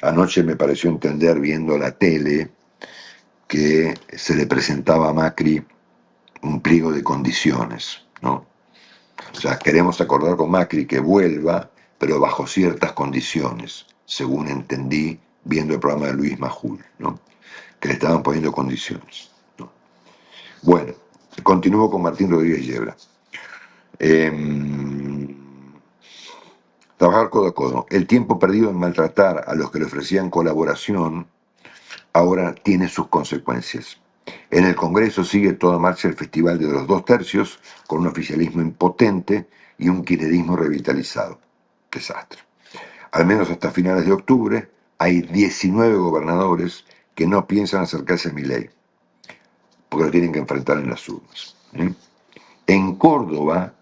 Anoche me pareció entender, viendo la tele, que se le presentaba a Macri un pliego de condiciones, ¿no? O sea, queremos acordar con Macri que vuelva, pero bajo ciertas condiciones, según entendí viendo el programa de Luis Majul, ¿no? Que le estaban poniendo condiciones, ¿no? Bueno, continúo con Martín Rodríguez Yebra. Trabajar codo a codo. El tiempo perdido en maltratar a los que le ofrecían colaboración ahora tiene sus consecuencias. En el Congreso sigue toda marcha el Festival de los 2/3, con un oficialismo impotente y un kirchnerismo revitalizado. Desastre. Al menos hasta finales de octubre hay 19 gobernadores que no piensan acercarse a Milei, porque lo tienen que enfrentar en las urnas. En Córdoba,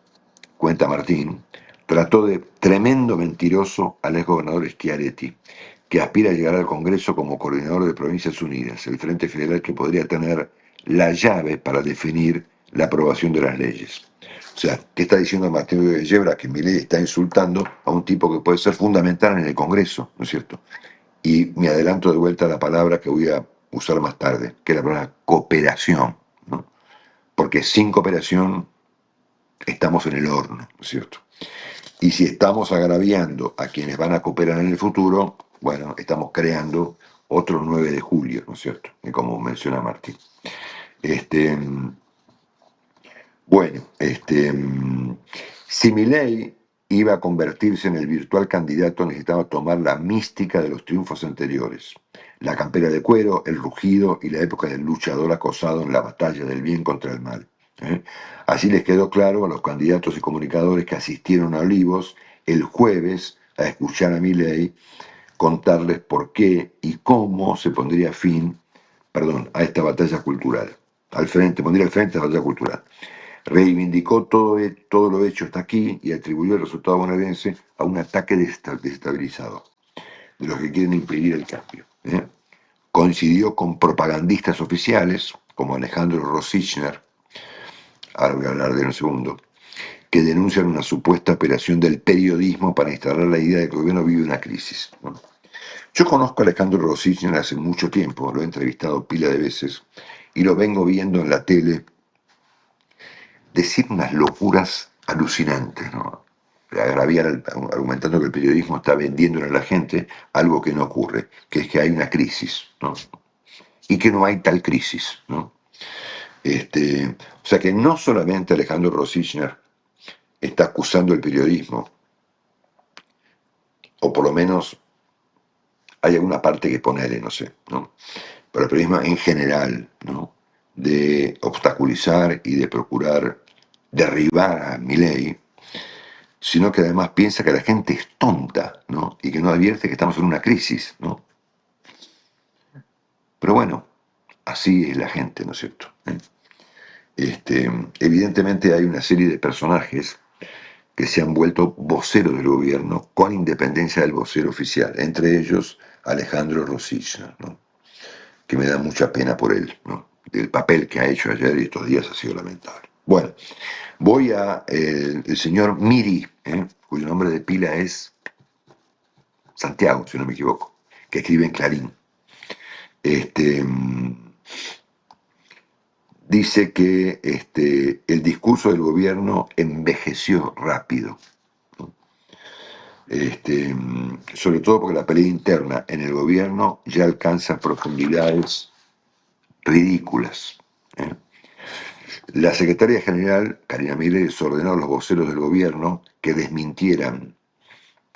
cuenta Martín, trató de tremendo mentiroso al exgobernador Schiaretti, que aspira a llegar al Congreso como coordinador de Provincias Unidas, el Frente Federal que podría tener la llave para definir la aprobación de las leyes. O sea, ¿qué está diciendo Martín de Yebra? Que Milei está insultando a un tipo que puede ser fundamental en el Congreso, ¿no es cierto? Y me adelanto de vuelta a la palabra que voy a usar más tarde, que es la palabra cooperación, ¿no? Porque sin cooperación estamos en el horno, ¿no es cierto? Y si estamos agraviando a quienes van a cooperar en el futuro, bueno, estamos creando otro 9 de julio, ¿no es cierto? Y como menciona Martín. Este, bueno, si Milei iba a convertirse en el virtual candidato, necesitaba tomar la mística de los triunfos anteriores. La campera de cuero, el rugido y la época del luchador acosado en la batalla del bien contra el mal. Así les quedó claro a los candidatos y comunicadores que asistieron a Olivos el jueves a escuchar a Milei contarles por qué y cómo se pondría fin, a esta batalla cultural. Pondría al frente la batalla cultural. Reivindicó todo lo hecho hasta aquí y atribuyó el resultado bonaerense a un ataque desestabilizador de los que quieren impedir el cambio. Coincidió con propagandistas oficiales como Alejandro Rosichner, ahora voy a hablar de él un segundo, que denuncian una supuesta operación del periodismo para instalar la idea de que el gobierno vive una crisis. Yo conozco a Alejandro Rosichner hace mucho tiempo, lo he entrevistado pila de veces y lo vengo viendo en la tele decir unas locuras alucinantes, ¿no? Agraviar, argumentando que el periodismo está vendiéndole a la gente algo que no ocurre, que es que hay una crisis, ¿no? Y que no hay tal crisis, ¿no? O sea que no solamente Alejandro Rosichner está acusando el periodismo, o por lo menos hay alguna parte que ponerle, no sé, ¿no? Pero el periodismo en general, ¿no? De obstaculizar y de procurar derribar a Milei, sino que además piensa que la gente es tonta, ¿no? Y que no advierte que estamos en una crisis, ¿no? Pero bueno, así es la gente, ¿no es cierto? Evidentemente hay una serie de personajes que se han vuelto voceros del gobierno con independencia del vocero oficial, entre ellos Alejandro Rosichner, ¿no? Que me da mucha pena por él, ¿no? El papel que ha hecho ayer y estos días ha sido lamentable. Bueno, voy a el señor Miri, cuyo nombre de pila es Santiago, si no me equivoco, que escribe en Clarín. Dice que el discurso del gobierno envejeció rápido, ¿no? Sobre todo porque la pelea interna en el gobierno ya alcanza profundidades ridículas. La secretaria general, Karina Miles, ordenó a los voceros del gobierno que desmintieran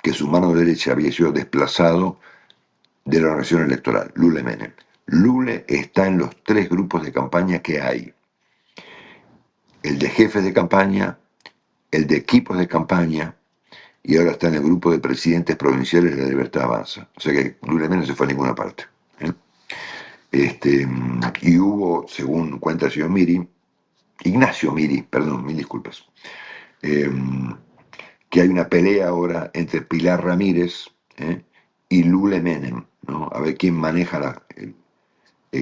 que su mano derecha había sido desplazado de la organización electoral, Lule Menem. Lule está en los 3 grupos de campaña que hay. El de jefes de campaña, el de equipos de campaña, y ahora está en el grupo de presidentes provinciales de la Libertad Avanza. O sea que Lule Menem no se fue a ninguna parte. Y hubo, según cuenta el señor Ignacio Miri, perdón, mil disculpas, que hay una pelea ahora entre Pilar Ramírez y Lule Menem, ¿no? A ver quién maneja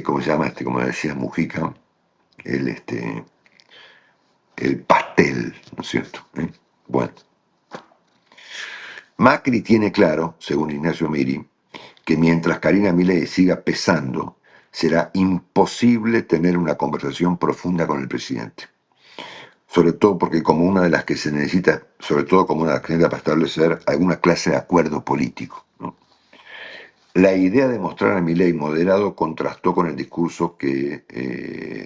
¿cómo se llama? Como decía Mujica, el, el pastel, ¿no es cierto? Bueno. Macri tiene claro, según Ignacio Miri, que mientras Karina Milei siga pesando, será imposible tener una conversación profunda con el presidente. Sobre todo porque como una de las que se necesita, sobre todo como una de las que se necesita para establecer alguna clase de acuerdo político, ¿no? La idea de mostrar a Milei moderado contrastó con el discurso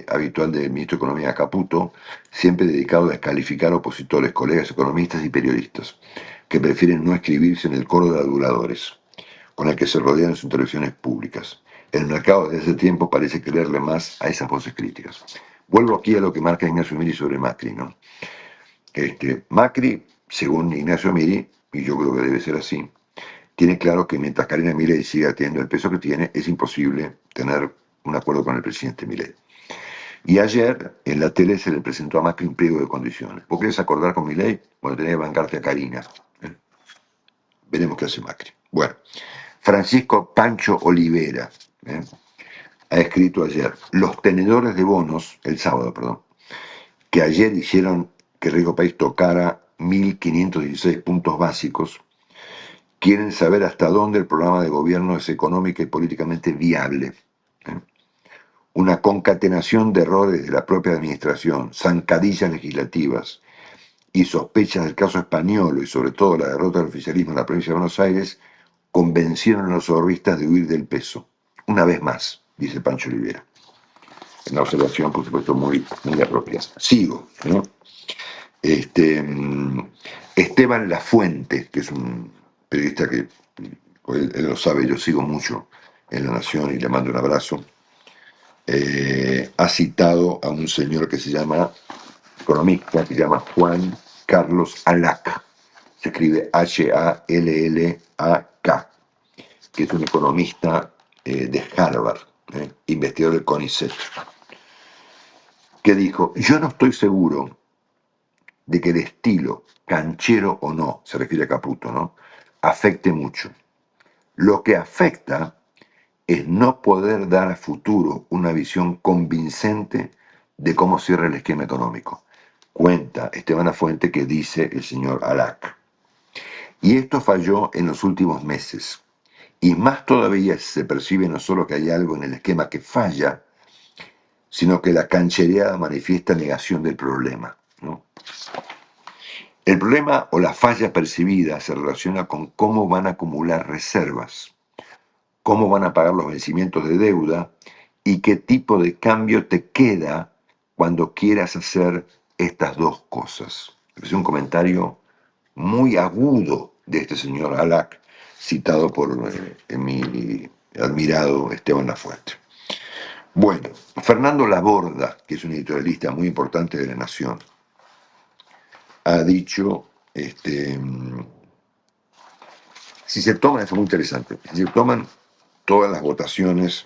habitual del ministro de Economía Caputo, siempre dedicado a descalificar opositores, colegas economistas y periodistas, que prefieren no escribirse en el coro de aduladores, con el que se rodean en sus intervenciones públicas. El mercado desde ese tiempo parece quererle más a esas voces críticas. Vuelvo aquí a lo que marca Ignacio Miri sobre Macri, ¿no? Macri, según Ignacio Miri, y yo creo que debe ser así, tiene claro que mientras Karina Milei siga teniendo el peso que tiene, es imposible tener un acuerdo con el presidente Milei. Y ayer en la tele se le presentó a Macri un pliego de condiciones. ¿Vos querés acordar con Milei? Bueno, tenés que bancarte a Karina. Veremos qué hace Macri. Bueno, Francisco Pancho Olivera ha escrito ayer, los tenedores de bonos, el sábado, perdón, que ayer hicieron que Rico País tocara 1.516 puntos básicos, quieren saber hasta dónde el programa de gobierno es económica y políticamente viable. Una concatenación de errores de la propia administración, zancadillas legislativas y sospechas del caso español y sobre todo la derrota del oficialismo en la provincia de Buenos Aires convencieron a los ahorristas de huir del peso. Una vez más, dice Pancho Olivera. Una observación, por supuesto, muy, muy apropiada. Sigo, ¿no? Esteban Lafuente, que es un periodista que él lo sabe, yo sigo mucho en La Nación y le mando un abrazo, ha citado a un señor que se llama, economista, que se llama Juan Carlos Alac, se escribe Hallak, que es un economista de Harvard, investigador del CONICET, que dijo, yo no estoy seguro de que el estilo, canchero o no, se refiere a Caputo, ¿no?, afecte mucho. Lo que afecta es no poder dar a futuro una visión convincente de cómo cierra el esquema económico. Cuenta Esteban Lafuente que dice el señor Alac. Y esto falló en los últimos meses. Y más todavía se percibe no solo que hay algo en el esquema que falla, sino que la canchereada manifiesta negación del problema, ¿no? El problema o la falla percibida se relaciona con cómo van a acumular reservas, cómo van a pagar los vencimientos de deuda y qué tipo de cambio te queda cuando quieras hacer estas dos cosas. Es un comentario muy agudo de este señor Alac, citado por mi admirado Esteban Lafuente. Bueno, Fernando Laborda, que es un editorialista muy importante de La Nación, ha dicho, si se toman, esto es muy interesante, si se toman todas las votaciones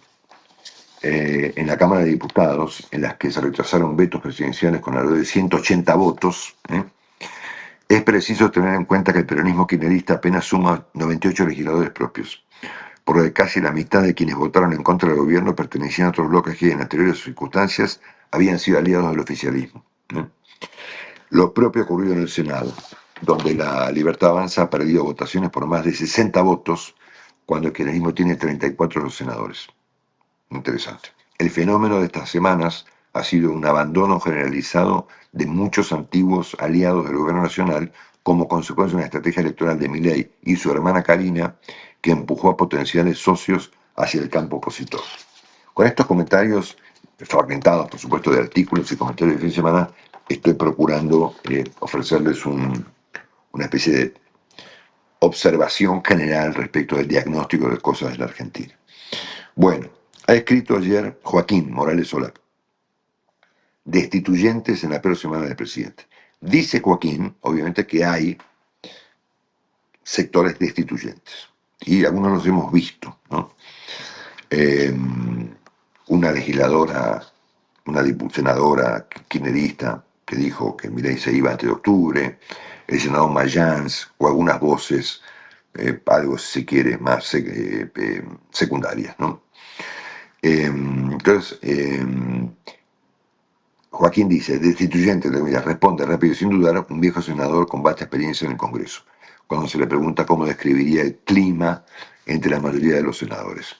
en la Cámara de Diputados, en las que se rechazaron vetos presidenciales con alrededor de 180 votos, es preciso tener en cuenta que el peronismo kirchnerista apenas suma 98 legisladores propios, por lo que casi la mitad de quienes votaron en contra del gobierno pertenecían a otros bloques que en anteriores circunstancias habían sido aliados del oficialismo. Lo propio ha ocurrido en el Senado, donde la Libertad Avanza ha perdido votaciones por más de 60 votos, cuando el kirchnerismo tiene 34 de los senadores. Interesante. El fenómeno de estas semanas ha sido un abandono generalizado de muchos antiguos aliados del gobierno nacional como consecuencia de una estrategia electoral de Milei y su hermana Karina que empujó a potenciales socios hacia el campo opositor. Con estos comentarios fragmentados, por supuesto, de artículos y comentarios de fin de semana, estoy procurando ofrecerles una especie de observación general respecto del diagnóstico de cosas de la Argentina. Bueno, ha escrito ayer Joaquín Morales Solá, destituyentes en la peor semana del presidente. Dice Joaquín, obviamente, que hay sectores destituyentes, y algunos los hemos visto, ¿no? Una legisladora, una senadora kirchnerista que dijo que Milei se iba antes de octubre, el senador Mayans, o algunas voces, algo si se quiere, más secundarias, ¿no? Entonces, Joaquín dice, destituyente, responde rápido y sin dudar un viejo senador con vasta experiencia en el Congreso. cuando se le pregunta cómo describiría el clima entre la mayoría de los senadores.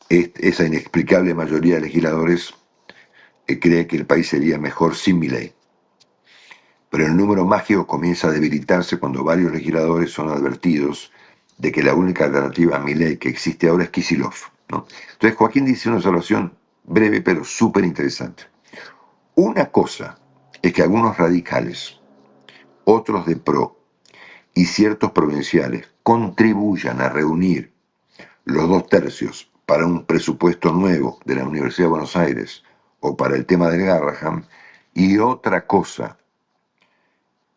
Esa inexplicable mayoría de legisladores cree que el país sería mejor sin Milei. Pero el número mágico comienza a debilitarse cuando varios legisladores son advertidos de que la única alternativa a Milei que existe ahora es Kicillof, ¿no? Entonces Joaquín dice una observación breve pero súper interesante. Una cosa es que algunos radicales, otros de PRO y ciertos provinciales contribuyan a reunir los 2/3 para un presupuesto nuevo de la Universidad de Buenos Aires o para el tema del Garrahan, y otra cosa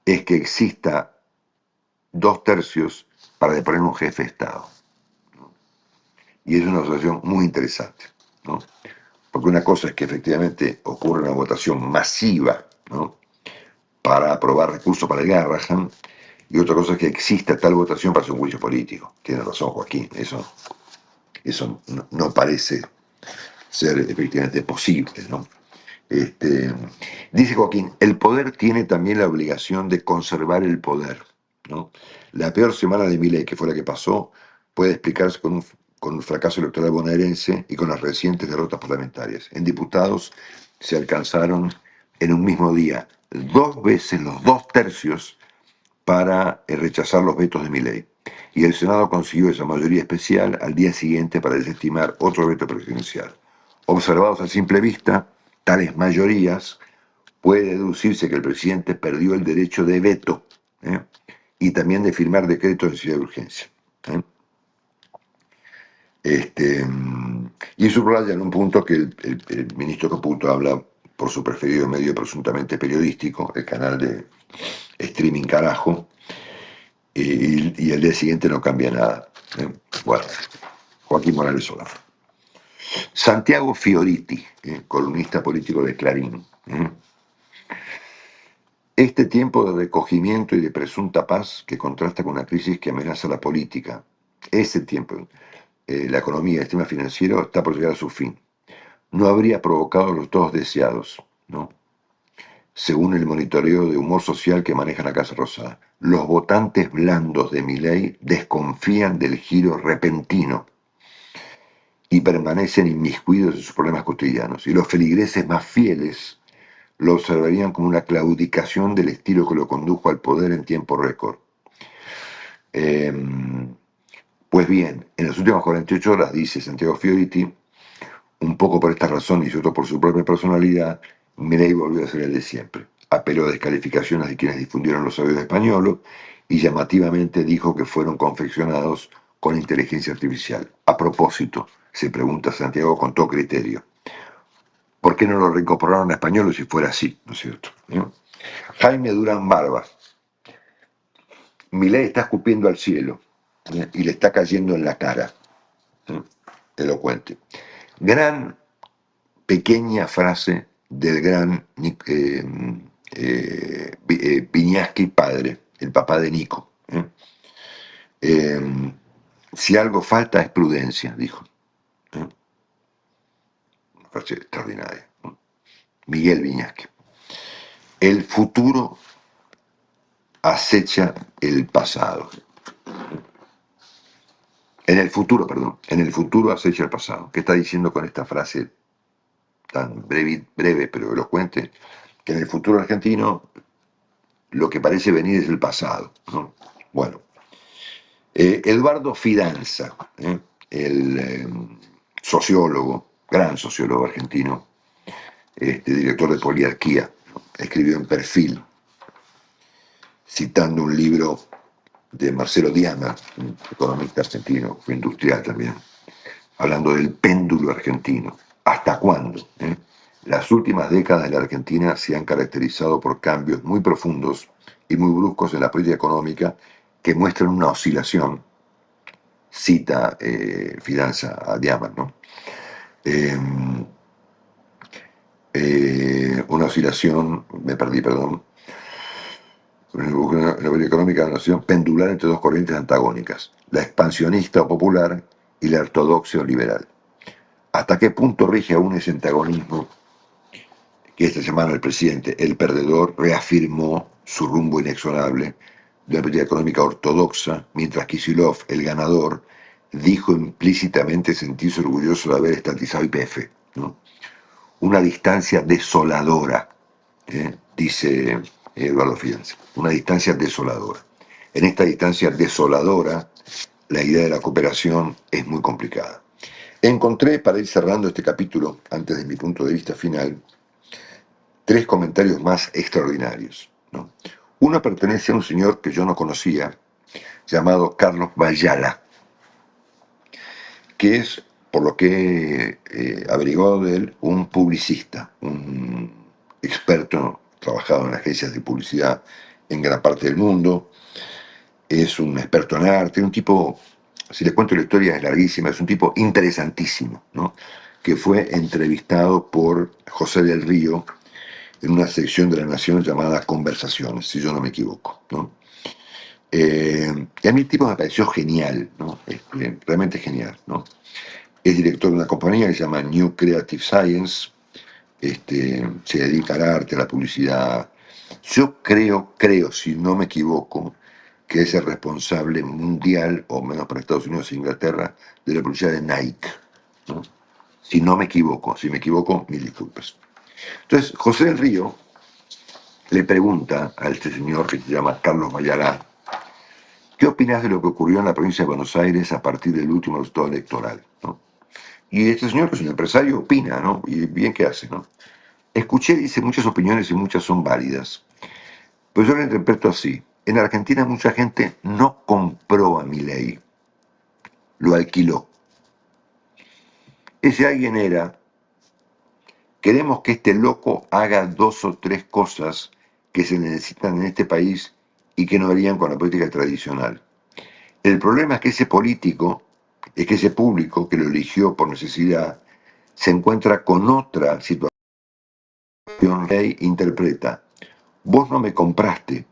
es que exista 2/3 para deponer un jefe de Estado. Y es una observación muy interesante, ¿no? Porque una cosa es que efectivamente ocurre una votación masiva, ¿no?, para aprobar recursos para el Garrahan, y otra cosa es que exista tal votación para hacer un juicio político. Tiene razón Joaquín, eso no parece ser efectivamente posible, ¿no? Dice Joaquín, el poder tiene también la obligación de conservar el poder, ¿no? La peor semana de Milei, que fue la que pasó, puede explicarse con un fracaso electoral bonaerense y con las recientes derrotas parlamentarias. En diputados se alcanzaron en un mismo día 2 veces los 2/3 para rechazar los vetos de Milei. Y el Senado consiguió esa mayoría especial al día siguiente para desestimar otro veto presidencial. Observados a simple vista, tales mayorías, puede deducirse que el presidente perdió el derecho de veto, y también de firmar decretos de necesidad de urgencia. Y subraya en un punto que el ministro Caputo habla por su preferido medio presuntamente periodístico, el canal de streaming Carajo, y al día siguiente no cambia nada. Bueno, Joaquín Morales Solá. Santiago Fioriti, columnista político de Clarín. Este tiempo de recogimiento y de presunta paz que contrasta con una crisis que amenaza la política, ese tiempo, la economía y el sistema financiero está por llegar a su fin. No habría provocado los dos deseados, ¿no?, según el monitoreo de humor social que maneja la Casa Rosada. Los votantes blandos de Milei desconfían del giro repentino y permanecen inmiscuidos en sus problemas cotidianos. Y los feligreses más fieles lo observarían como una claudicación del estilo que lo condujo al poder en tiempo récord. Pues bien, en las últimas 48 horas, dice Santiago Fioriti, un poco por esta razón y sobre todo por su propia personalidad, Milei volvió a ser el de siempre. Apeló a descalificaciones de quienes difundieron los audios españoles y llamativamente dijo que fueron confeccionados con inteligencia artificial. A propósito, se pregunta Santiago con todo criterio, ¿por qué no lo reincorporaron a españoles si fuera así? ¿No es cierto? Jaime Durán Barba. Milei está escupiendo al cielo y le está cayendo en la cara. Elocuente. Gran pequeña frase del gran Viñaski padre, el papá de Nico. Si algo falta es prudencia, dijo. Una frase extraordinaria. Miguel Viñaski. El futuro acecha el pasado. En el futuro acecha el pasado. ¿Qué está diciendo con esta frase tan breve pero elocuente? Que en el futuro argentino lo que parece venir es el pasado, ¿no? Bueno, Eduardo Fidanza, el sociólogo, gran sociólogo argentino, director de Poliarquía, escribió en Perfil, citando un libro de Marcelo Diama, un economista argentino, fue industrial también, hablando del péndulo argentino. ¿Hasta cuándo? Las últimas décadas de la Argentina se han caracterizado por cambios muy profundos y muy bruscos en la política económica que muestran una oscilación, cita Fidanza a Diama, ¿no? Una oscilación, me perdí, perdón, la política económica, una oscilación pendular entre dos corrientes antagónicas, la expansionista o popular y la ortodoxa o liberal. ¿Hasta qué punto rige aún ese antagonismo que esta semana el presidente, el perdedor, reafirmó su rumbo inexorable de una política económica ortodoxa, mientras Kicillof, el ganador, dijo implícitamente sentirse orgulloso de haber estatizado YPF, ¿no? Una distancia desoladora, dice Eduardo Fianza, una distancia desoladora. En esta distancia desoladora, la idea de la cooperación es muy complicada. Encontré, para ir cerrando este capítulo, antes de mi punto de vista final, 3 comentarios más extraordinarios, ¿no? Uno pertenece a un señor que yo no conocía, llamado Carlos Bayala, que es, por lo que he averiguado de él, un publicista, un experto, trabajado en agencias de publicidad en gran parte del mundo, es un experto en arte, un tipo, si les cuento la historia es larguísima, es un tipo interesantísimo, ¿no? Que fue entrevistado por José del Río en una sección de La Nación llamada Conversaciones, si yo no me equivoco, ¿no? Y a mí el tipo me pareció genial, ¿no? Realmente genial, ¿no? Es director de una compañía que se llama New Creative Science, se dedica al arte, a la publicidad. Yo creo, si no me equivoco, que es el responsable mundial, o menos para Estados Unidos e Inglaterra, de la publicidad de Nike, ¿no? Si no me equivoco, si me equivoco, mil disculpas. Entonces, José del Río le pregunta a este señor que se llama Carlos Bayalá, ¿qué opinas de lo que ocurrió en la provincia de Buenos Aires a partir del último resultado electoral, ¿no? Y este señor, que es un empresario, opina, ¿no? Y bien que hace, ¿no? Escuché, dice, muchas opiniones y muchas son válidas. Pero yo lo interpreto así. En Argentina mucha gente no compró a Milei, lo alquiló. Ese alguien era, queremos que este loco haga 2 o 3 cosas que se necesitan en este país y que no harían con la política tradicional. El problema es que ese político, es que ese público que lo eligió por necesidad, se encuentra con otra situación. Milei interpreta, vos no me compraste,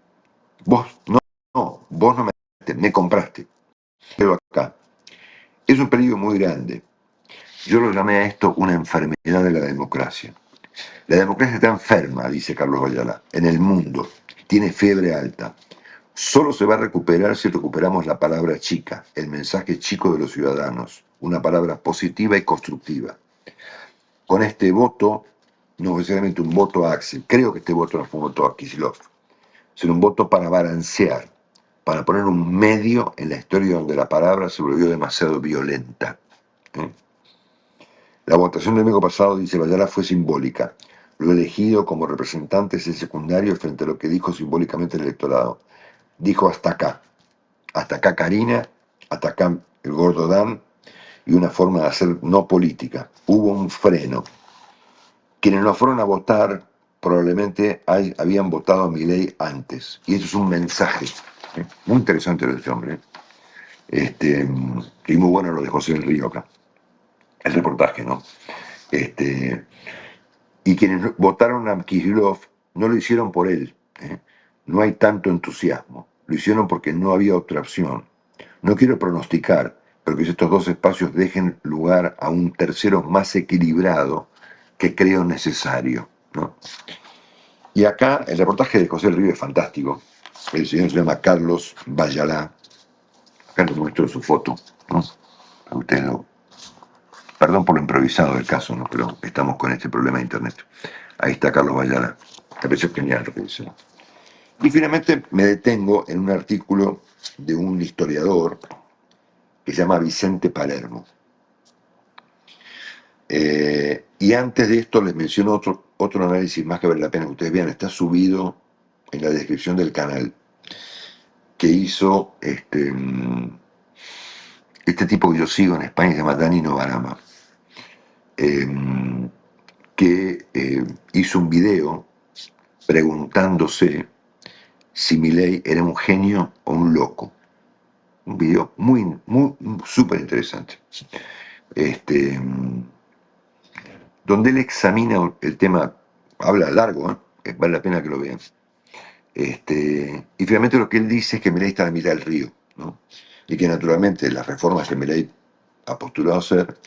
vos vos no me compraste. Pero acá, es un peligro muy grande. Yo lo llamé a esto una enfermedad de la democracia. La democracia está enferma, dice Carlos Bayala, en el mundo. Tiene fiebre alta. Solo se va a recuperar si recuperamos la palabra chica, el mensaje chico de los ciudadanos, una palabra positiva y constructiva. Con este voto, no necesariamente un voto a Axel, creo que este voto no fue un voto a Kicillof, sino un voto para balancear, para poner un medio en la historia donde la palabra se volvió demasiado violenta. La votación del domingo pasado, dice Bayala, fue simbólica. Lo elegido como representante es el secundario frente a lo que dijo simbólicamente el electorado. Dijo hasta acá Karina, hasta acá el gordo Dan, y una forma de hacer no política. Hubo un freno. Quienes no fueron a votar probablemente habían votado a Milei antes. Y eso es un mensaje. Muy interesante lo de este hombre. Y muy bueno lo de José del Río acá. El reportaje, ¿no? Y quienes votaron a Kicillof no lo hicieron por él. No hay tanto entusiasmo. Lo hicieron porque no había otra opción. No quiero pronosticar, pero que estos 2 espacios dejen lugar a un tercero más equilibrado que creo necesario, ¿no? Y acá el reportaje de José del Río es fantástico. El señor se llama Carlos Bayalá. Acá les muestro su foto, ¿no? Para ustedes Perdón por lo improvisado del caso, ¿no? Pero estamos con este problema de internet. Ahí está Carlos Bayala. Me pareció genial lo que dice. Y finalmente me detengo en un artículo de un historiador que se llama Vicente Palermo. Y antes de esto les menciono otro análisis más que vale la pena que ustedes vean. Está subido en la descripción del canal, que hizo este tipo que yo sigo en España, se llama Dani Novarama, que hizo un video preguntándose si Milei era un genio o un loco. Un video muy súper interesante. Donde él examina el tema, habla largo, vale la pena que lo vean. Y finalmente lo que él dice es que Milei está a la mitad del río, ¿no? Y que naturalmente las reformas que Milei ha postulado hacer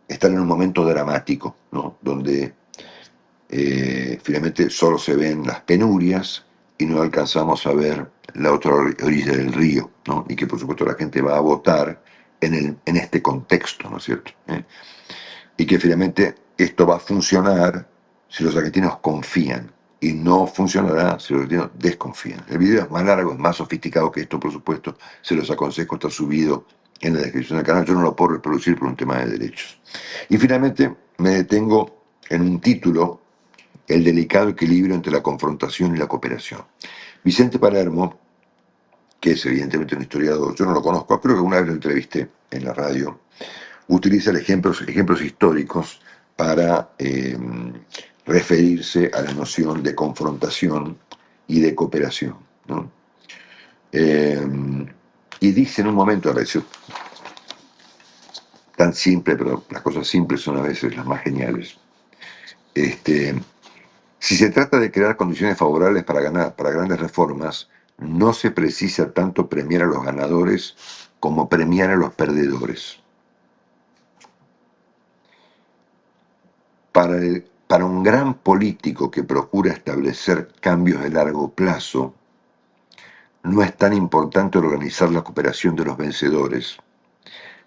están en un momento dramático, ¿no? Donde finalmente solo se ven las penurias y no alcanzamos a ver la otra orilla del río, ¿no? Y que por supuesto la gente va a votar en este contexto, ¿no es cierto? Y que finalmente esto va a funcionar si los argentinos confían y no funcionará si los argentinos desconfían. El video es más largo, es más sofisticado que esto, por supuesto, se los aconsejo, está subido en la descripción del canal, yo no lo puedo reproducir por un tema de derechos. Y finalmente me detengo en un título, el delicado equilibrio entre la confrontación y la cooperación. Vicente Palermo, que es evidentemente un historiador, yo no lo conozco, creo que una vez lo entrevisté en la radio, utiliza ejemplos históricos para referirse a la noción de confrontación y de cooperación, ¿no? Y dice en un momento, a veces tan simple, pero las cosas simples son a veces las más geniales. Si se trata de crear condiciones favorables para grandes reformas, no se precisa tanto premiar a los ganadores como premiar a los perdedores. Para un gran político que procura establecer cambios de largo plazo, no es tan importante organizar la cooperación de los vencedores,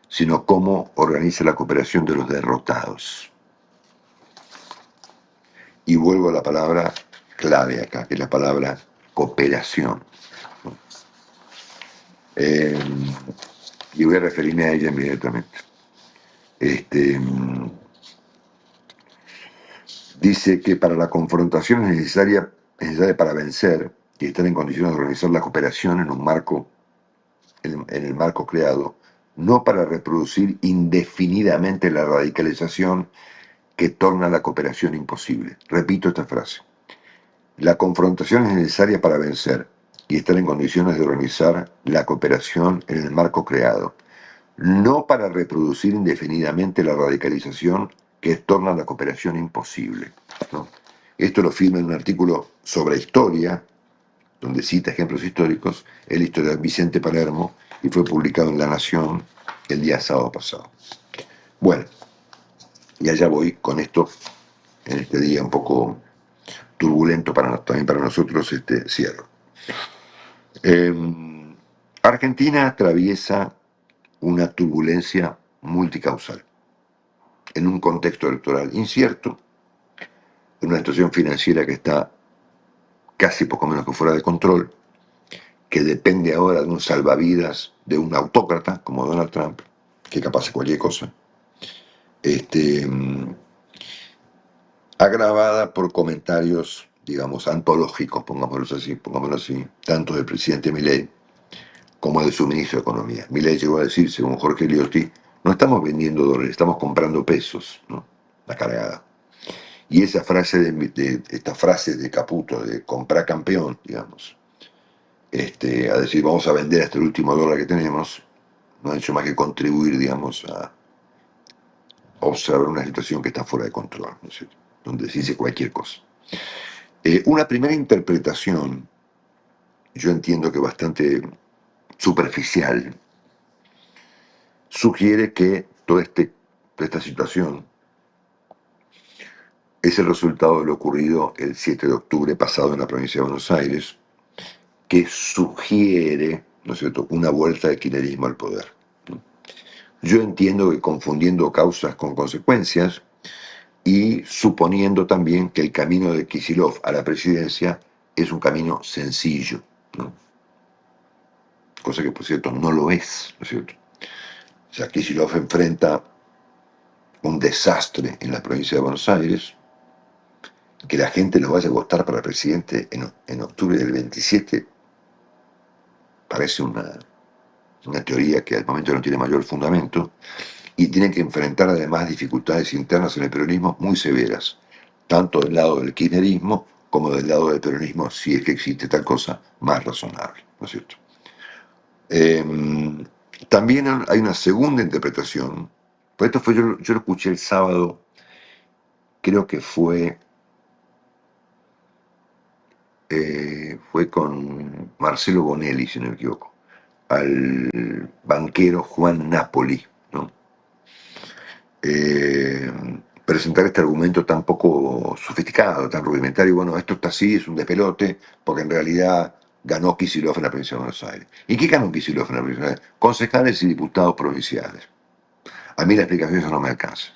sino cómo organiza la cooperación de los derrotados. Y vuelvo a la palabra clave acá, que es la palabra cooperación. Y voy a referirme a ella inmediatamente. Dice que para la confrontación es necesaria para vencer y estar en condiciones de organizar la cooperación en un marco, en el marco creado, no para reproducir indefinidamente la radicalización que torna la cooperación imposible. Repito esta frase. La confrontación es necesaria para vencer y estar en condiciones de organizar la cooperación en el marco creado, no para reproducir indefinidamente la radicalización que torna la cooperación imposible, ¿no? Esto lo firma en un artículo sobre historia, donde cita ejemplos históricos, el historiador Vicente Palermo, y fue publicado en La Nación el día sábado pasado. Bueno, y allá voy con esto, en este día un poco turbulento también para nosotros, cierro. Argentina atraviesa una turbulencia multicausal, en un contexto electoral incierto, en una situación financiera que está casi poco menos que fuera de control, que depende ahora de un salvavidas, de un autócrata como Donald Trump, que capaz de cualquier cosa, agravada por comentarios, digamos, antológicos, pongámoslo así, tanto del presidente Milei como de su ministro de Economía. Milei llegó a decir, según Jorge Liotti, no estamos vendiendo dólares, estamos comprando pesos, ¿no? La cargada. Y esa frase esta frase de Caputo, de comprar campeón, digamos, a decir vamos a vender hasta el último dólar que tenemos, no ha hecho más que contribuir, digamos, a observar una situación que está fuera de control, ¿no es cierto? Donde se dice cualquier cosa. Una primera interpretación, yo entiendo que bastante superficial, sugiere que toda esta situación es el resultado de lo ocurrido el 7 de octubre pasado en la provincia de Buenos Aires, que sugiere, ¿no es cierto?, una vuelta de kirchnerismo al poder. Yo entiendo que confundiendo causas con consecuencias y suponiendo también que el camino de Kicillof a la presidencia es un camino sencillo, ¿no? Cosa que por cierto no lo es, ¿no es cierto? O sea, Kicillof enfrenta un desastre en la provincia de Buenos Aires, que la gente lo vaya a votar para presidente en octubre del 27 parece una teoría que al momento no tiene mayor fundamento, y tiene que enfrentar además dificultades internas en el peronismo muy severas, tanto del lado del kirchnerismo como del lado del peronismo, si es que existe tal cosa, más razonable, ¿no es cierto? También hay una segunda interpretación, por esto yo lo escuché el sábado, creo que fue con Marcelo Bonelli, si no me equivoco, al banquero Juan Napoli, ¿no? Presentar este argumento tan poco sofisticado, tan rudimentario, bueno, esto está así, es un despelote, porque en realidad ganó Kicillof en la provincia de Buenos Aires. ¿Y qué ganó Kicillof en la provincia de Buenos Aires? Concejales y diputados provinciales. A mí la explicación eso no me alcanza.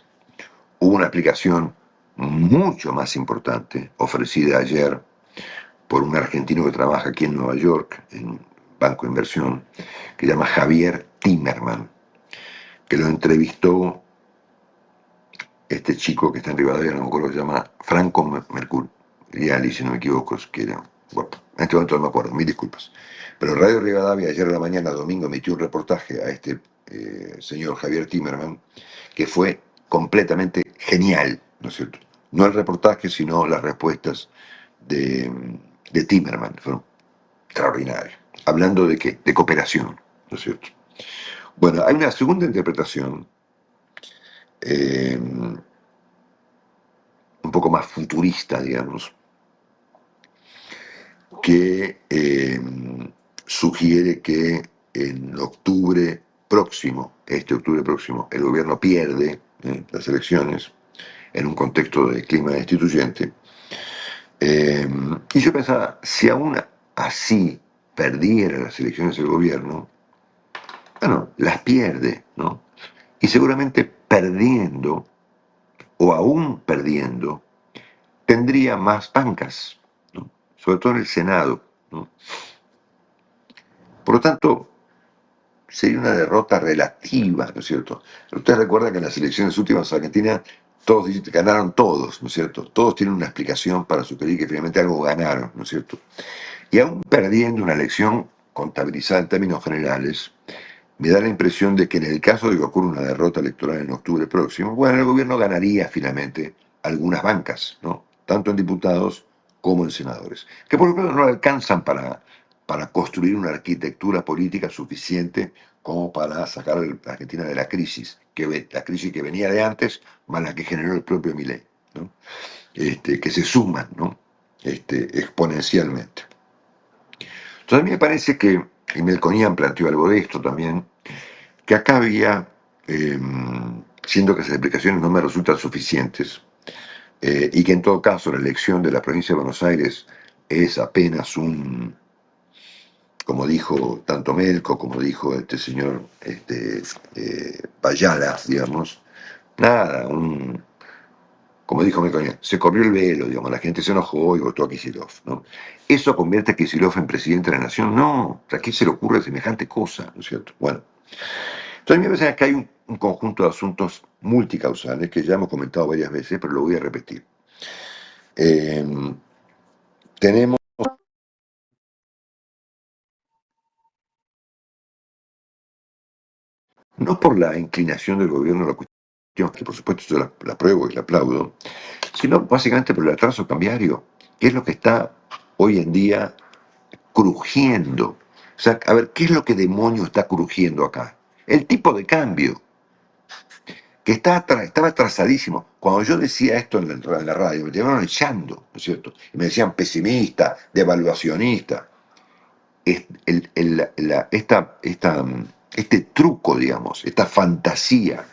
Hubo una explicación mucho más importante ofrecida ayer por un argentino que trabaja aquí en Nueva York, en Banco de Inversión, que se llama Javier Timerman, que lo entrevistó este chico que está en Rivadavia, no me acuerdo, se llama Franco Mercuriali, si no me equivoco, que era, bueno, en este momento no me acuerdo, mil disculpas. Pero Radio Rivadavia ayer en la mañana, domingo, emitió un reportaje a este señor Javier Timerman, que fue completamente genial, ¿no es cierto? No el reportaje, sino las respuestas de Timerman, fueron extraordinarias. Hablando de qué? De cooperación, ¿no es cierto? Bueno, hay una segunda interpretación, eh, un poco más futurista, digamos, que sugiere que en octubre próximo, este octubre próximo, el gobierno pierde las elecciones en un contexto de clima destituyente. Y yo pensaba, si aún así perdiera las elecciones el gobierno, bueno, las pierde, ¿no? Y seguramente perdiendo, o aún perdiendo, tendría más bancas, ¿no? Sobre todo en el Senado, ¿no? Por lo tanto, sería una derrota relativa, ¿no es cierto? Ustedes recuerdan que en las elecciones últimas de Argentina todos ganaron todos, ¿no es cierto? Todos tienen una explicación para sugerir que finalmente algo ganaron, ¿no es cierto? Y aún perdiendo una elección contabilizada en términos generales, me da la impresión de que en el caso de que ocurra una derrota electoral en octubre próximo, bueno, el gobierno ganaría finalmente algunas bancas, ¿no? Tanto en diputados como en senadores, que por ejemplo no alcanzan para construir una arquitectura política suficiente como para sacar a la Argentina de la crisis que venía de antes, más la que generó el propio Milei, ¿no? Que se suman, ¿no? Exponencialmente. Entonces a mí me parece que, y Melconian planteó algo de esto también, que acá había, eh, siendo que esas explicaciones no me resultan suficientes, y que en todo caso la elección de la provincia de Buenos Aires es apenas como dijo tanto Melco, como dijo este señor Bayala, digamos, nada, como dijo Melconian, se corrió el velo, digamos, la gente se enojó y votó a Kicillof, ¿no? ¿Eso convierte a Kicillof en presidente de la nación? No, ¿a qué se le ocurre semejante cosa? ¿No es cierto? Bueno, entonces a mí me parece que hay un conjunto de asuntos multicausales que ya hemos comentado varias veces, pero lo voy a repetir. Eh, tenemos, no por la inclinación del gobierno a la cuestión, que por supuesto yo la apruebo y la aplaudo, sino básicamente por el atraso cambiario, que es lo que está hoy en día crujiendo. O sea, a ver, ¿qué es lo que demonio está crujiendo acá? El tipo de cambio, que estaba atrasadísimo. Cuando yo decía esto en la radio, me llevaron echando, ¿no es cierto? Y me decían pesimista, devaluacionista. Este truco, digamos, esta fantasía,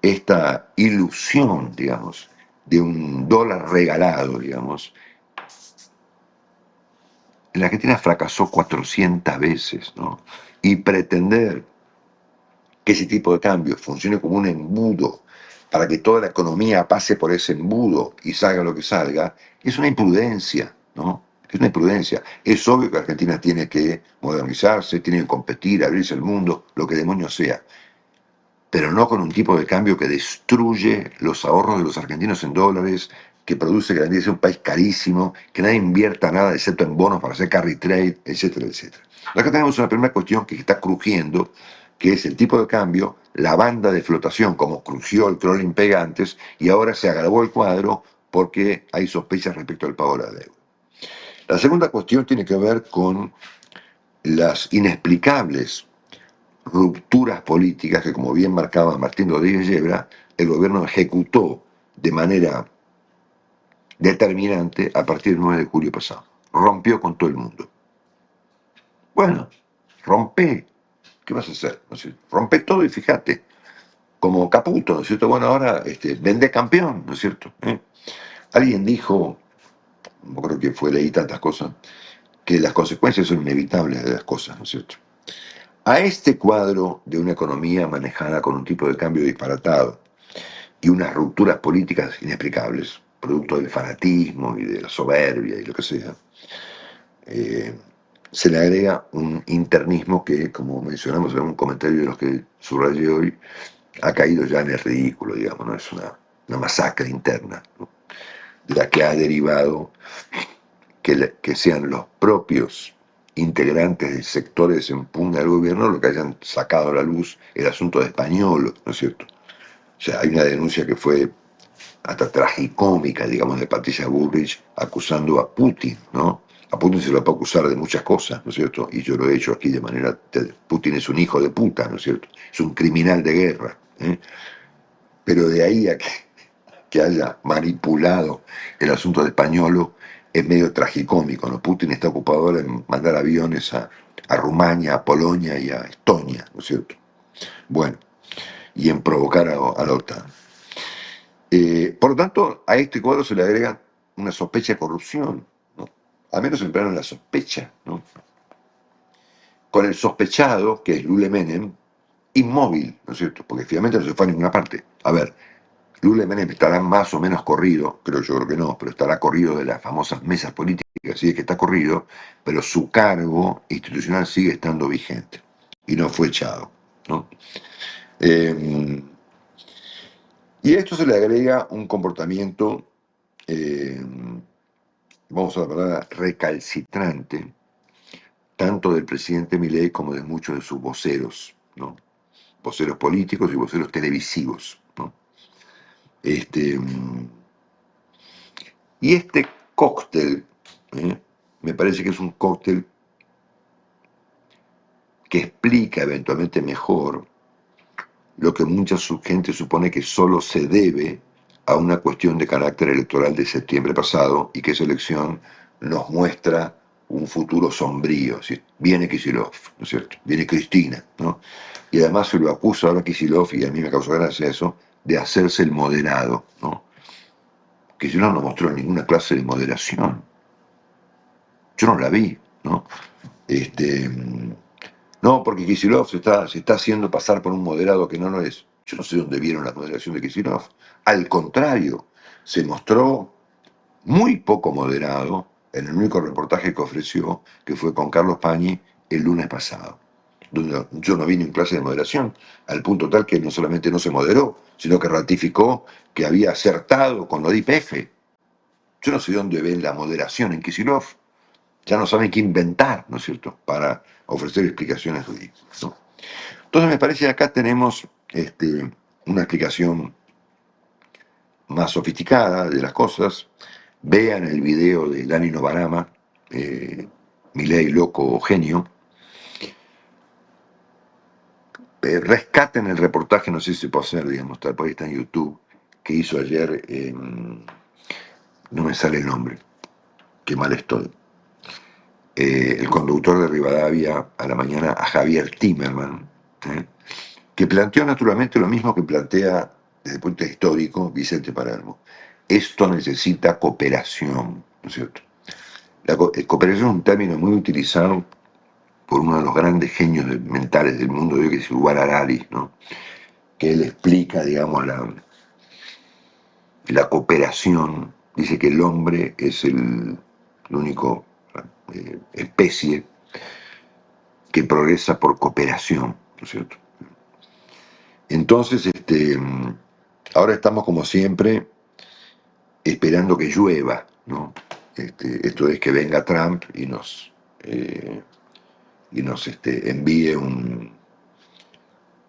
esta ilusión, digamos, de un dólar regalado, digamos, la Argentina fracasó 400 veces, ¿no? Y pretender que ese tipo de cambio funcione como un embudo para que toda la economía pase por ese embudo y salga lo que salga, es una imprudencia, ¿no? Es una imprudencia. Es obvio que Argentina tiene que modernizarse, tiene que competir, abrirse al mundo, lo que demonios sea, pero no con un tipo de cambio que destruye los ahorros de los argentinos en dólares, que produce que la Argentina sea un país carísimo, que nadie invierta nada excepto en bonos para hacer carry trade, etcétera, etcétera. Acá tenemos una primera cuestión que está crujiendo, que es el tipo de cambio, la banda de flotación, como crujió el crawling pega antes, y ahora se agravó el cuadro porque hay sospechas respecto al pago de la deuda. La segunda cuestión tiene que ver con las inexplicables rupturas políticas que, como bien marcaba Martín Rodríguez Yebra, el gobierno ejecutó de manera determinante a partir del 9 de julio pasado. Rompió con todo el mundo. Bueno, rompe. ¿Qué vas a hacer? ¿No es cierto? Rompe todo y fíjate, como Caputo, ¿no es cierto? Bueno, ahora vende campeón, ¿no es cierto? Alguien dijo, no creo que fue, leí tantas cosas, que las consecuencias son inevitables de las cosas, ¿no es cierto? A este cuadro de una economía manejada con un tipo de cambio disparatado y unas rupturas políticas inexplicables, producto del fanatismo y de la soberbia y lo que sea, eh, se le agrega un internismo que, como mencionamos en un comentario de los que subrayé hoy, ha caído ya en el ridículo, digamos, ¿no? Es una masacre interna, ¿no? De la que ha derivado que sean los propios integrantes de sectores en pugna del gobierno los que hayan sacado a la luz el asunto de Español, ¿no es cierto? O sea, hay una denuncia que fue hasta tragicómica, digamos, de Patricia Bullrich acusando a Putin, ¿no? A Putin se lo puede acusar de muchas cosas, ¿no es cierto? Y yo lo he hecho aquí de manera... Putin es un hijo de puta, ¿no es cierto? Es un criminal de guerra, ¿eh? Pero de ahí a que haya manipulado el asunto de Españolo es medio tragicómico, ¿no? Putin está ocupado ahora en mandar aviones a Rumania, a Polonia y a Estonia, ¿no es cierto? Bueno, y en provocar a la OTAN. Por lo tanto, a este cuadro se le agrega una sospecha de corrupción, ¿no? Al menos en plano de la sospecha, ¿no? Con el sospechado, que es Lule Menem, inmóvil, ¿no es cierto? Porque finalmente no se fue a ninguna parte. A ver, Lule Menem estará más o menos corrido, pero yo creo que no, pero estará corrido de las famosas mesas políticas, sí es que está corrido, pero su cargo institucional sigue estando vigente y no fue echado, ¿no? Eh, y a esto se le agrega un comportamiento, eh, vamos a la palabra, recalcitrante, tanto del presidente Milei como de muchos de sus voceros, ¿no? Voceros políticos y voceros televisivos, ¿no? Este, y este cóctel, ¿eh? Me parece que es un cóctel que explica eventualmente mejor lo que mucha gente supone que solo se debe a una cuestión de carácter electoral de septiembre pasado y que esa elección nos muestra un futuro sombrío. ¿Sí? Viene Kicillof, ¿no es cierto? Viene Cristina, ¿no? Y además se lo acusa ahora Kicillof, y a mí me causa gracia eso, de hacerse el moderado, ¿no? Kicillof no mostró ninguna clase de moderación. Yo no la vi, ¿no? Este, no, porque Kicillof se está haciendo pasar por un moderado que no lo es. Yo no sé dónde vieron la moderación de Kicillof. Al contrario, se mostró muy poco moderado en el único reportaje que ofreció, que fue con Carlos Pañi el lunes pasado, donde yo no vi ni en clase de moderación, al punto tal que no solamente no se moderó, sino que ratificó que había acertado con lo de YPF. Yo no sé dónde ven la moderación en Kicillof. Ya no saben qué inventar, ¿no es cierto?, para ofrecer explicaciones ridículas, ¿no? Entonces me parece que acá tenemos una explicación más sofisticada de las cosas. Vean el video de Dani Novarama, Milei loco o genio. Rescaten el reportaje, no sé si se puede hacer, digamos, por ahí está en YouTube, que hizo ayer, no me sale el nombre, qué mal estoy. El conductor de Rivadavia a la mañana, a Javier Timerman, ¿eh? Que planteó naturalmente lo mismo que plantea desde el punto de vista histórico Vicente Palermo. Esto necesita cooperación, ¿no es cierto? La cooperación es un término muy utilizado por uno de los grandes genios mentales del mundo de hoy, que es Yuval Harari, ¿no? Que él explica, digamos, la cooperación. Dice que el hombre es el único especie que progresa por cooperación, ¿no es cierto? Entonces, ahora estamos como siempre esperando que llueva, ¿no? Esto es que venga Trump y nos envíe un...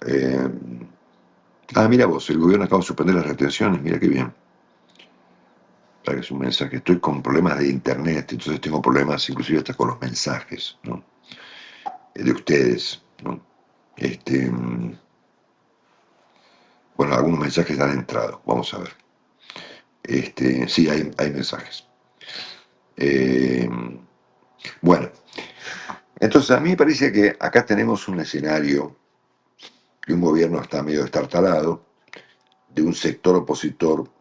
eh, mira vos, el gobierno acaba de suspender las retenciones, mira qué bien. Para que es un mensaje, estoy con problemas de internet, entonces tengo problemas inclusive hasta con los mensajes, ¿no? De ustedes, ¿no? Bueno, algunos mensajes han entrado, vamos a ver. Sí, hay mensajes. Eh, bueno, entonces a mí me parece que acá tenemos un escenario que un gobierno está medio destartalado, de un sector opositor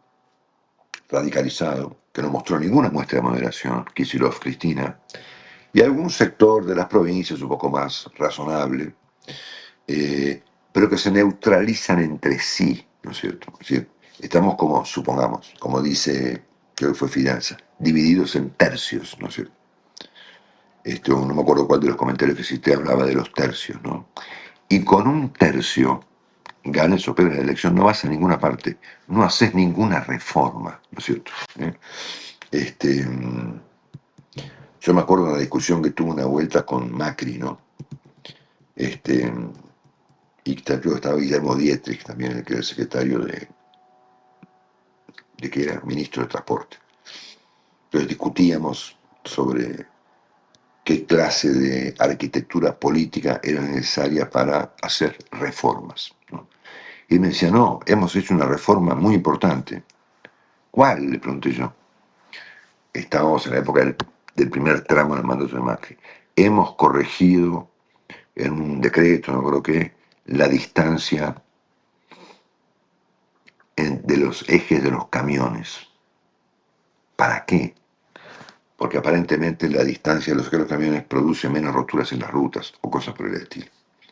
radicalizado, que no mostró ninguna muestra de moderación, Kicillof, Cristina, Y algún sector de las provincias un poco más razonable, pero que se neutralizan entre sí, ¿no es cierto? Es decir, estamos como, supongamos, como dice, creo que fue Fidanza, divididos en tercios, ¿no es cierto? No me acuerdo cuál de los comentarios que hiciste hablaba de los tercios, ¿no? Y con un tercio, ganes o pierdas la elección, no vas a ninguna parte, no haces ninguna reforma, ¿no es cierto? ¿Eh? Este, yo me acuerdo de una discusión que tuvo una vuelta con Macri, ¿no? Este, y creo que estaba Guillermo Dietrich también, el que era el secretario de que era ministro de Transporte. Entonces discutíamos sobre qué clase de arquitectura política era necesaria para hacer reformas, ¿no? Y me decía, no, hemos hecho una reforma muy importante. ¿Cuál? Le pregunté yo. Estábamos en la época del primer tramo del mandato de Macri. Hemos corregido en un decreto, no creo que, la distancia de los ejes de los camiones. ¿Para qué? Porque aparentemente la distancia de los ejes de los camiones produce menos roturas en las rutas o cosas por el estilo.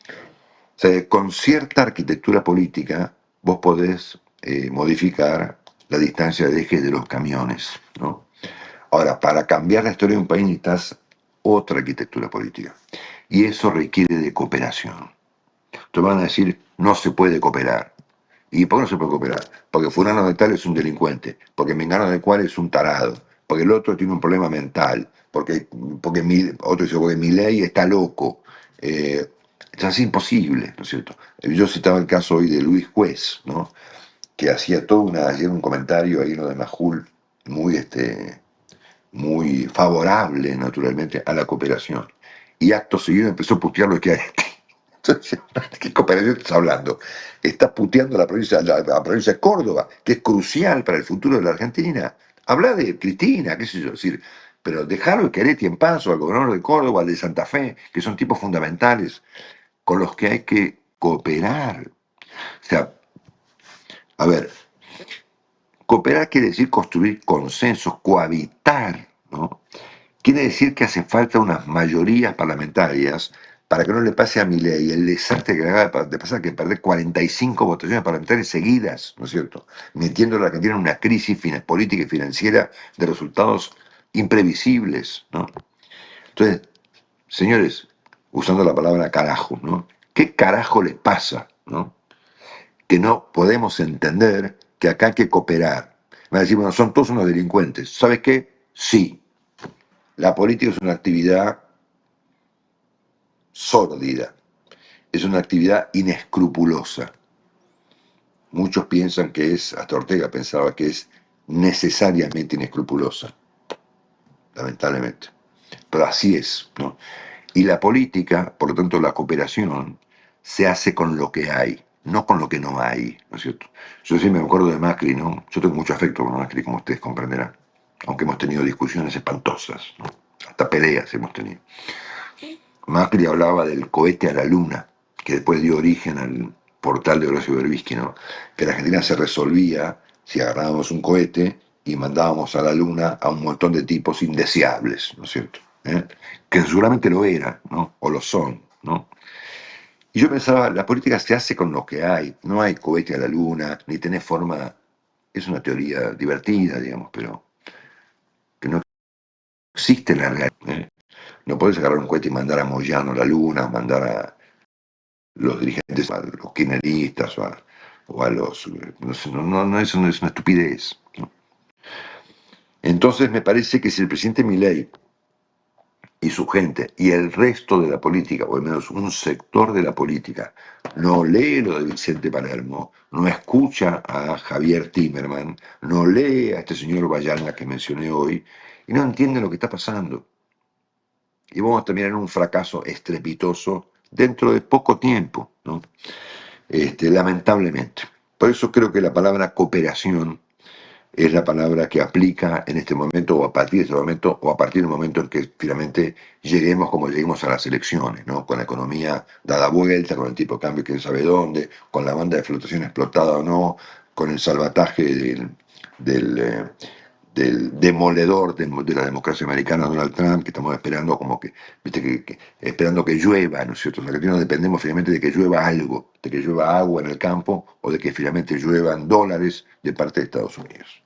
O sea, con cierta arquitectura política vos podés modificar la distancia de ejes de los camiones, ¿no? Ahora, para cambiar la historia de un país necesitas otra arquitectura política. Y eso requiere de cooperación. Te van a decir, no se puede cooperar. ¿Y por qué no se puede cooperar? Porque fulano de tal es un delincuente, porque mengano de cual es un tarado, porque el otro tiene un problema mental, otro dice, porque mi ley está loco. Es así imposible, ¿no es cierto? Yo citaba el caso hoy de Luis Juez, ¿no? Que hacía ayer un comentario ahí en lo de Majul, muy, muy favorable, naturalmente, a la cooperación. Y acto seguido empezó a putear lo que hay. Entonces, ¿de qué cooperación estás hablando? Estás puteando la provincia de Córdoba, que es crucial para el futuro de la Argentina. Habla de Cristina, qué sé yo, decir, pero dejarlo a Chiaretti en paz, o al gobernador de Córdoba, al de Santa Fe, que son tipos fundamentales con los que hay que cooperar. O sea, a ver, cooperar quiere decir construir consensos, cohabitar, ¿no? Quiere decir que hace falta unas mayorías parlamentarias para que no le pase a Milei el desastre que le acaba de pasar, que perder 45 votaciones parlamentarias seguidas, ¿no es cierto? Metiendo a la Argentina en una crisis política y financiera de resultados imprevisibles, ¿no? Entonces, señores, usando la palabra carajo, ¿no? ¿Qué carajo les pasa, ¿no? Que no podemos entender que acá hay que cooperar. Me va a decir, bueno, son todos unos delincuentes. ¿Sabes qué? Sí, la política es una actividad sórdida, es una actividad inescrupulosa. Muchos piensan que es, hasta Ortega pensaba que es necesariamente inescrupulosa, lamentablemente. Pero así es, ¿no? Y la política, por lo tanto la cooperación, se hace con lo que hay, no con lo que no hay, ¿no es cierto? Yo siempre me acuerdo de Macri, ¿no? Yo tengo mucho afecto por Macri, como ustedes comprenderán, aunque hemos tenido discusiones espantosas, ¿no? Hasta peleas hemos tenido. Macri hablaba del cohete a la luna, que después dio origen al portal de Horacio Berbisky, ¿no? Que la Argentina se resolvía si agarrábamos un cohete y mandábamos a la luna a un montón de tipos indeseables, ¿no es cierto? ¿Eh? Que seguramente lo eran, ¿no? O lo son, ¿no? Y yo pensaba, la política se hace con lo que hay, no hay cohete a la luna, ni tenés forma, es una teoría divertida, digamos, pero que no existe en la realidad, ¿eh? No podés agarrar un cohete y mandar a Moyano a la luna, mandar a los dirigentes, a los kirchneristas o a los... No, sé, eso no es una estupidez, ¿no? Entonces me parece que si el presidente Milei y su gente y el resto de la política, o al menos un sector de la política, no lee lo de Vicente Palermo, no escucha a Javier Timerman, no lee a este señor Bayana que mencioné hoy, y no entiende lo que está pasando. Y vamos a terminar en un fracaso estrepitoso dentro de poco tiempo, ¿no? Lamentablemente. Por eso creo que la palabra cooperación es la palabra que aplica en este momento, o a partir de este momento, o a partir del momento en que finalmente lleguemos como lleguemos a las elecciones, ¿no? Con la economía dada vuelta, con el tipo de cambio que no sabe dónde, con la banda de flotación explotada o no, con el salvataje del, del demoledor de la democracia americana, Donald Trump, que estamos esperando como que, viste, esperando que llueva, ¿no es cierto? Los argentinos dependemos finalmente de que llueva algo, de que llueva agua en el campo o de que finalmente lluevan dólares de parte de Estados Unidos.